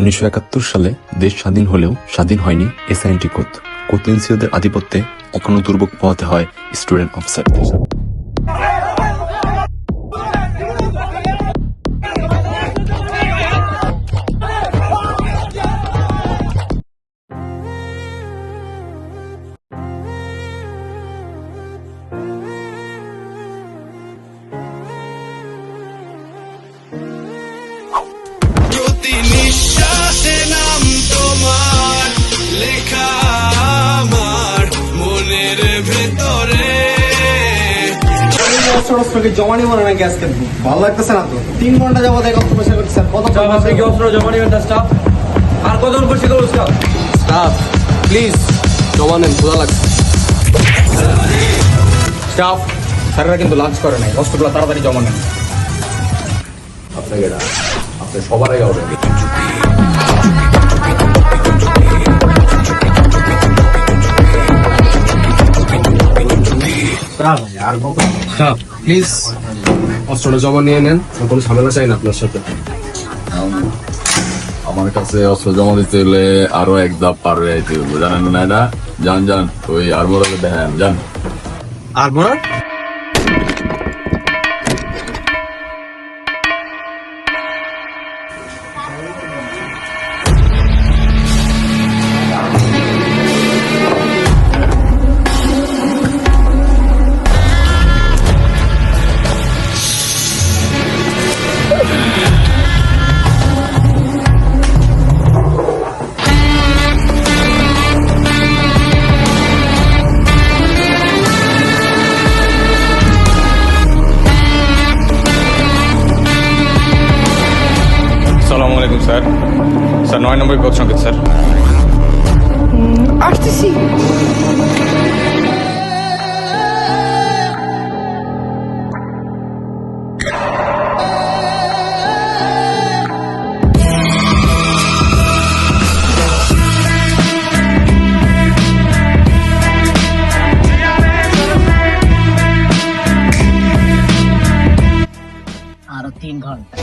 1971 সালে দেশ স্বাধীন হলেও স্বাধীন হয়নি এসআইএনটি কোত। কোতেন্সীয়দের আধিপত্যে এখনো দুর্ভোগ পোহাতে হয় স্টুডেন্ট অফিসারদের। প্রতি নিঃশ্বাসে নাম তোমার লেখা আমার মনের ভেতরে। জমা নিব নাকি আজকে? ভালো লাগতেছে না তো। 3 ঘন্টা যাবত এক অস্ত্র পয়সা করতেছেন। কত আপনি কি অস্ত্র জমা নেবেন স্টাফ? আর কতক্ষণ বসে করবো স্টাফ? স্টাফ প্লিজ জমা নেন, খোদা লাগছে। স্টাফ স্যারেরা কিন্তু লাঞ্চ করে নাই, অস্ত্রগুলো তাড়াতাড়ি জমা নেন। আপনাকে আপনি সবার আগে অর্ডার স্টাফ প্লিজ অস্ত্রটা জমা নিয়ে নেন, কোনো ঝামেলা চাই না আপনার সাথে। আমার কাছে অস্ত্র জমা দিতে হলে আরো এক ধাপ পার হয়ে যাইতে হবে, জানেন না এটা? যান যান ওই আর্মোরাকে দেখেন, যান। আর মোরা আসসালামু আলাইকুম স্যার। স্যার 9 নম্বর পদ সংকেত স্যার। আসতেছি। আরো 3 ঘন্টা।